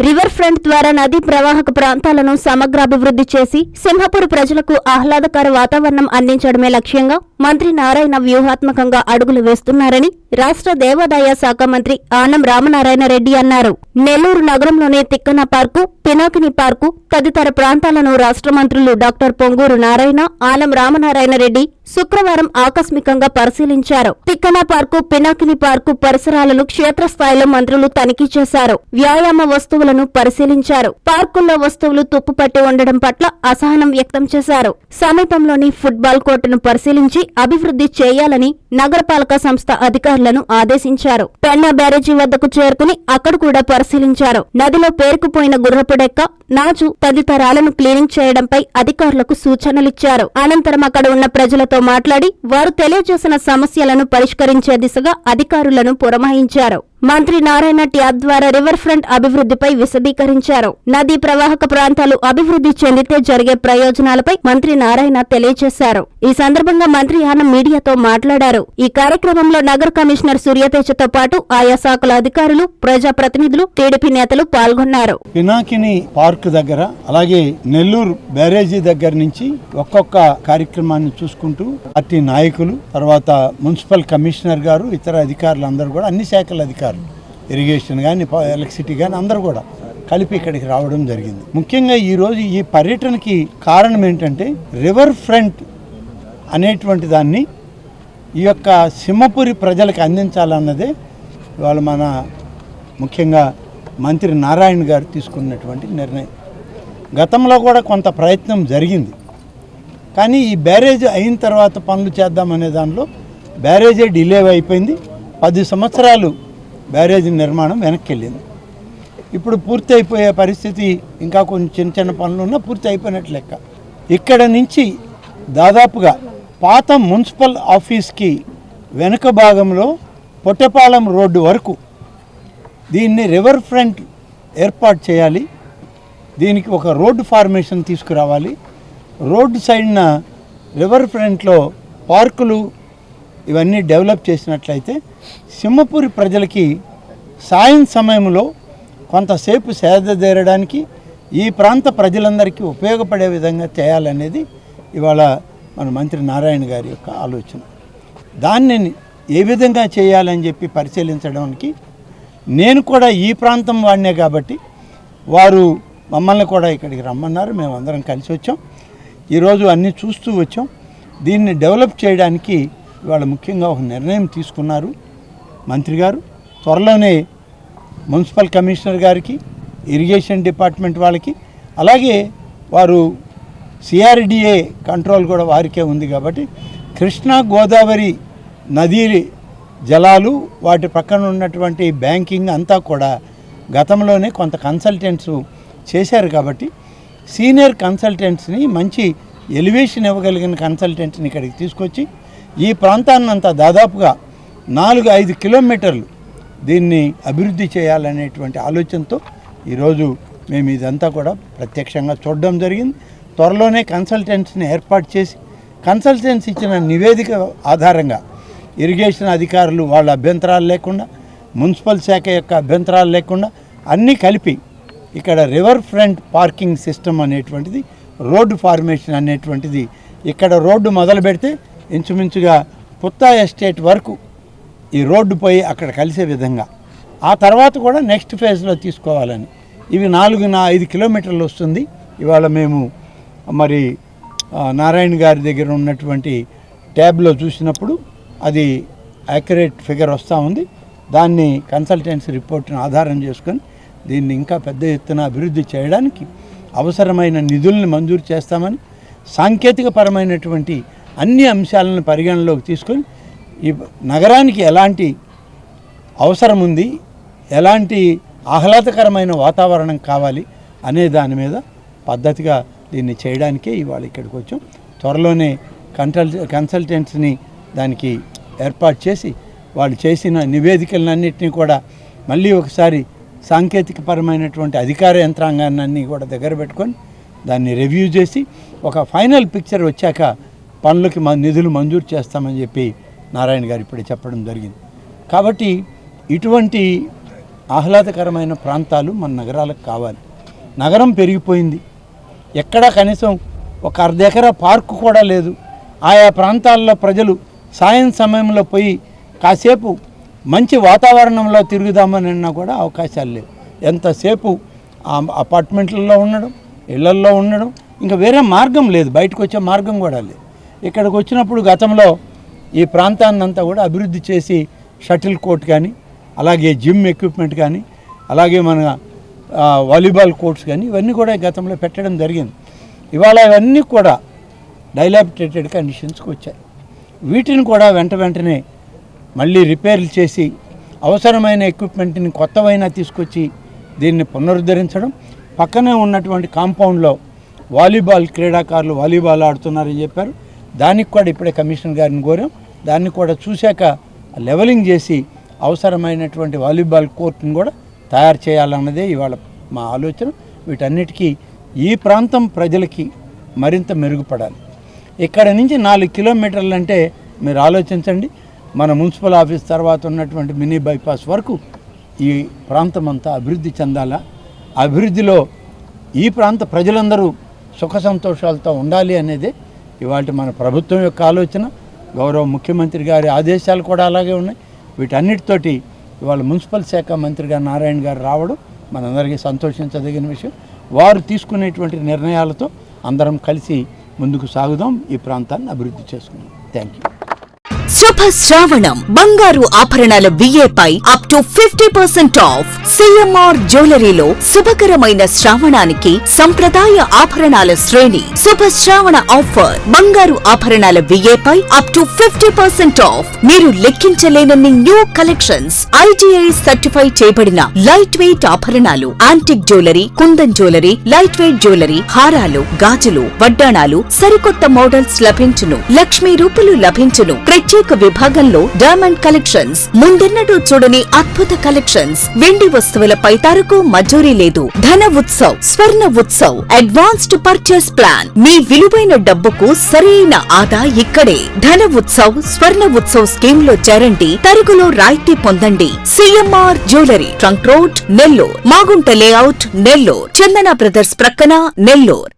River front ద్వారా నదీ ప్రవాహక ప్రాంతాలను సమగ్రాభివృద్ధి చేసి సింహపూర్ ప్రజలకు ఆహ్లాదకర వాతావరణం అందించడమే లక్ష్యంగా మంత్రి నారాయణ వ్యూహాత్మకంగా అడుగులు వేస్తున్నారని రాష్ట్ర దేవాదాయ శాఖ మంత్రి ఆనం రామనారాయణ రెడ్డి అన్నారు. నెల్లూరు నగరంలోని తిక్కన పార్కు, పినాకిని పార్కు తదితర ప్రాంతాలను రాష్ట్ర మంత్రులు డాక్టర్ పొంగూరు నారాయణ, ఆనం రామనారాయణ రెడ్డి శుక్రవారం ఆకస్మికంగా పరిశీలించారు. తిక్కన పార్కు, పినాకిని పార్కు పరిసరాలను క్షేత్రస్థాయిలో మంత్రులు తనిఖీ చేశారు. వ్యాయామ వస్తువులను పరిశీలించారు. పార్కుల్లో వస్తువులు తుప్పుపట్టి ఉండడం పట్ల అసహనం వ్యక్తం చేశారు. సమీపంలోని ఫుట్బాల్ కోర్టును పరిశీలించి అభివృద్ధి చేయాలని నగరపాలక సంస్థ అధికారులను ఆదేశించారు. పెన్నా బ్యారేజీ వద్దకు చేరుకుని అక్కడ కూడా పరిశీలించారు. నదిలో పేరుకుపోయిన గుర్రపుడెక్క, నాచు తదితరాలను క్లీనింగ్ చేయడంపై అధికారులకు సూచనలిచ్చారు. అనంతరం అక్కడ ఉన్న ప్రజలతో మాట్లాడి వారు తెలియజేసిన సమస్యలను పరిష్కరించే దిశగా అధికారులను పురమాయించారు. మంత్రి నారాయణ ట్యాబ్ ద్వారా రివర్ ఫ్రంట్ అభివృద్ధిపై విశదీకరించారు. నదీ ప్రవాహక ప్రాంతాలు అభివృద్ధి చెందితే జరిగే ప్రయోజనాలపై మంత్రి నారాయణ తెలియజేశారు. ఈ సందర్భంగా మంత్రి ఆనం మీడియాతో మాట్లాడారు. ఈ కార్యక్రమంలో నగర కమిషనర్ సూర్యతేజతో పాటు ఆయా శాఖల అధికారులు, ప్రజాప్రతినిధులు, టీడీపీ నేతలు పాల్గొన్నారు. పినాకిని పార్క్ దగ్గర, అలాగే నెల్లూరు బ్యారేజీ దగ్గర నుంచి ఒక్కొక్క కార్యక్రమాన్ని చూసుకుంటూ పార్టీ నాయకులు, తర్వాత మున్సిపల్ కమిషనర్ గారు, ఇతర అధికారులు అందరూ కూడా, అన్ని శాఖల అధికారులు, ఇరిగేషన్ కానీ, ఎలక్ట్రిసిటీ కానీ అందరూ కూడా కలిపి ఇక్కడికి రావడం జరిగింది. ముఖ్యంగా ఈరోజు ఈ పర్యటనకి కారణం ఏంటంటే రివర్ ఫ్రంట్ అనేటువంటి దాన్ని ఈ యొక్క సింహపురి ప్రజలకు అందించాలన్నదే ఇవాళ మన ముఖ్యంగా మంత్రి నారాయణ గారు తీసుకున్నటువంటి నిర్ణయం. గతంలో కూడా కొంత ప్రయత్నం జరిగింది, కానీ ఈ బ్యారేజ్ అయిన తర్వాత పనులు చేద్దామనే దానిలో బ్యారేజే డిలే అయిపోయింది. 10 సంవత్సరాలు బ్యారేజీ నిర్మాణం వెనక్కి వెళ్ళింది. ఇప్పుడు పూర్తి అయిపోయే పరిస్థితి, ఇంకా కొన్ని చిన్న చిన్న పనులు ఉన్నా పూర్తి అయిపోయినట్లు లెక్క. ఇక్కడ నుంచి దాదాపుగా పాత మున్సిపల్ ఆఫీస్కి వెనుక భాగంలో పొట్టపాలెం రోడ్డు వరకు దీన్ని రివర్ ఫ్రంట్ ఏర్పాటు చేయాలి. దీనికి ఒక రోడ్డు ఫార్మేషన్ తీసుకురావాలి. రోడ్డు సైడ్న రివర్ ఫ్రంట్లో పార్కులు ఇవన్నీ డెవలప్ చేసినట్లయితే సింహపురి ప్రజలకి సాయం సమయంలో కొంతసేపు సేదతీరడానికి, ఈ ప్రాంత ప్రజలందరికీ ఉపయోగపడే విధంగా చేయాలనేది ఇవాళ మన మంత్రి నారాయణ గారి యొక్క ఆలోచన. దాన్ని ఏ విధంగా చేయాలని చెప్పి పరిశీలించడానికి నేను కూడా ఈ ప్రాంతం వాడినే కాబట్టి వారు మమ్మల్ని కూడా ఇక్కడికి రమ్మన్నారు. మేము అందరం కలిసి వచ్చాం. ఈరోజు అన్నీ చూస్తూ వచ్చాం. దీన్ని డెవలప్ చేయడానికి ఇవాళ ముఖ్యంగా ఒక నిర్ణయం తీసుకున్నారు మంత్రి గారు. త్వరలోనే మున్సిపల్ కమిషనర్ గారికి, ఇరిగేషన్ డిపార్ట్మెంట్ వాళ్ళకి, అలాగే వారు సిఆర్డిఏ కంట్రోల్ కూడా వారికే ఉంది కాబట్టి కృష్ణా గోదావరి నదీ జలాలు, వాటి పక్కన ఉన్నటువంటి బ్యాంకింగ్ అంతా కూడా గతంలోనే కొంత కన్సల్టెంట్స్ చేశారు కాబట్టి సీనియర్ కన్సల్టెంట్స్ని, మంచి ఎలివేషన్ ఇవ్వగలిగిన కన్సల్టెంట్స్ని ఇక్కడికి తీసుకొచ్చి ఈ ప్రాంతాన్నంతా దాదాపుగా 4-5 కిలోమీటర్లు దీన్ని అభివృద్ధి చేయాలనేటువంటి ఆలోచనతో ఈరోజు మేము ఇదంతా కూడా ప్రత్యక్షంగా చూడడం జరిగింది. త్వరలోనే కన్సల్టెంట్స్ని ఏర్పాటు చేసి కన్సల్టెంట్స్ ఇచ్చిన నివేదిక ఆధారంగా ఇరిగేషన్ అధికారులు వాళ్ళ అభ్యంతరాలు లేకుండా, మున్సిపల్ శాఖ యొక్క అభ్యంతరాలు లేకుండా అన్నీ కలిపి ఇక్కడ రివర్ ఫ్రంట్ పార్కింగ్ సిస్టమ్ అనేటువంటిది, రోడ్డు ఫార్మేషన్ అనేటువంటిది, ఇక్కడ రోడ్డు మొదలు పెడితే ఇంచుమించుగా పుత్తా ఎస్టేట్ వరకు ఈ రోడ్డు పోయి అక్కడ కలిసే విధంగా, ఆ తర్వాత కూడా నెక్స్ట్ ఫేజ్లో తీసుకోవాలని. ఇవి 4-5 కిలోమీటర్లు వస్తుంది. ఇవాళ మేము మరి నారాయణ గారి దగ్గర ఉన్నటువంటి ట్యాబ్లో చూసినప్పుడు అది యాక్యురేట్ ఫిగర్ వస్తూ ఉంది. దాన్ని కన్సల్టెన్సీ రిపోర్ట్ని ఆధారం చేసుకొని దీన్ని ఇంకా పెద్ద ఎత్తున అభివృద్ధి చేయడానికి అవసరమైన నిధుల్ని మంజూరు చేస్తామని, సాంకేతికపరమైనటువంటి అన్ని అంశాలను పరిగణలోకి తీసుకొని ఈ నగరానికి ఎలాంటి అవసరం ఉంది, ఎలాంటి ఆహ్లాదకరమైన వాతావరణం కావాలి అనే దాని మీద పద్ధతిగా దీన్ని చేయడానికే ఇవాళ ఇక్కడికి వచ్చాం. త్వరలోనే కన్సల్టెంట్స్ని దానికి ఏర్పాటు చేసి వాళ్ళు చేసిన నివేదికలన్నింటినీ కూడా మళ్ళీ ఒకసారి సాంకేతికపరమైనటువంటి అధికార యంత్రాంగాన్ని కూడా దగ్గర పెట్టుకొని దాన్ని రివ్యూ చేసి ఒక ఫైనల్ పిక్చర్ వచ్చాక పనులకి నిధులు మంజూరు చేస్తామని చెప్పి నారాయణ గారు ఇప్పుడే చెప్పడం జరిగింది. కాబట్టి ఇటువంటి ఆహ్లాదకరమైన ప్రాంతాలు మన నగరాలకు కావాలి. నగరం పెరిగిపోయింది, ఎక్కడా కనీసం ఒక అర్ధ ఎకరా పార్కు కూడా లేదు. ఆయా ప్రాంతాల్లో ప్రజలు సాయం సమయంలో పోయి కాసేపు మంచి వాతావరణంలో తిరుగుదామని అన్నా కూడా అవకాశాలు లేవు. ఎంతసేపు అపార్ట్మెంట్లలో ఉండడం, ఇళ్లల్లో ఉండడం, ఇంకా వేరే మార్గం లేదు, బయటకు వచ్చే మార్గం కూడా లేదు. ఇక్కడికి వచ్చినప్పుడు గతంలో ఈ ప్రాంతాన్నంతా కూడా అభివృద్ధి చేసి షటిల్ కోర్ట్ కానీ, అలాగే జిమ్ ఎక్విప్మెంట్ కానీ, అలాగే మన వాలీబాల్ కోర్ట్స్ కానీ ఇవన్నీ కూడా గతంలో పెట్టడం జరిగింది. ఇవాళ ఇవన్నీ కూడా డైలాబిటేటెడ్ కండిషన్స్కి వచ్చాయి. వీటిని కూడా వెంటనే మళ్ళీ రిపేర్లు చేసి అవసరమైన ఎక్విప్మెంట్ని కొత్తవైనా తీసుకొచ్చి దీన్ని పునరుద్ధరించడం, పక్కనే ఉన్నటువంటి కాంపౌండ్లో వాలీబాల్ క్రీడాకారులు వాలీబాల్ ఆడుతున్నారని చెప్పారు. దానికి కూడా ఇప్పుడే కమిషనర్ గారిని కోరాం. దాన్ని కూడా చూశాక లెవెలింగ్ చేసి అవసరమైనటువంటి వాలీబాల్ కోర్టును కూడా తయారు చేయాలన్నదే ఇవాళ మా ఆలోచన. వీటన్నిటికీ ఈ ప్రాంతం ప్రజలకి మరింత మెరుగుపడాలి. ఇక్కడ నుంచి 4 కిలోమీటర్లు అంటే మీరు ఆలోచించండి, మన మున్సిపల్ ఆఫీస్ తర్వాత ఉన్నటువంటి మినీ బైపాస్ వరకు ఈ ప్రాంతం అంతా అభివృద్ధి చెందాలా. అభివృద్ధిలో ఈ ప్రాంత ప్రజలందరూ సుఖ సంతోషాలతో ఉండాలి అనేది ఇవాళ మన ప్రభుత్వం యొక్క ఆలోచన. గౌరవ ముఖ్యమంత్రి గారి ఆదేశాలు కూడా అలాగే ఉన్నాయి. వీటన్నిటితోటి ఇవాళ మున్సిపల్ శాఖ మంత్రిగా నారాయణ గారు రావడం మనందరికీ సంతోషించదగిన విషయం. వారు తీసుకునేటువంటి నిర్ణయాలతో అందరం కలిసి ముందుకు సాగుదాం, ఈ ప్రాంతాన్ని అభివృద్ధి చేసుకుందాం. Thank you. శుభ శ్రావణం బంగారు ఆభరణాల విఏపై అప్ టు 50% ఆఫ్. సిఎంఆర్ జ్యువెలరీలో శుభకరమైన శ్రావణానికి సంప్రదాయ ఆభరణాల శ్రేణి. శుభ శ్రావణ ఆఫర్ బంగారు ఆభరణాల విఏపై అప్ టు 50% ఆఫ్. మీరు లెక్కించలేనన్ని న్యూ కలెక్షన్స్, IGI సర్టిఫై చేయబడిన లైట్ వెయిట్ ఆభరణాలు, antique jewellery, kundan jewellery, light weight jewellery, హారాలు, గాజులు, వడ్డాణాలు, సరికొత్త మోడల్స్ లభించును. లక్ష్మీ రూపులు లభించును. ప్రత్యేక విభాగంలో డైమండ్ కలెక్షన్స్, ముందెన్నడూ చూడని అద్భుత కలెక్షన్స్. వెండి వస్తువులపై తరకు మజూరీ లేదు. ధన ఉత్సవ్, స్వర్ణ ఉత్సవ్, అడ్వాన్స్డ్ పర్చేస్ ప్లాన్. మీ విలువైన డబ్బుకు సరైన ఆదా ఇక్కడే. ధన ఉత్సవ్, స్వర్ణ ఉత్సవ్ స్కీమ్ లో చేరండి. తరుగులో రాయితీ పొందండి. CMR jewellery, trunk road, Nellore. Magunta layout, Nellore. Chandana brothers ప్రక్కన, నెల్లూర్.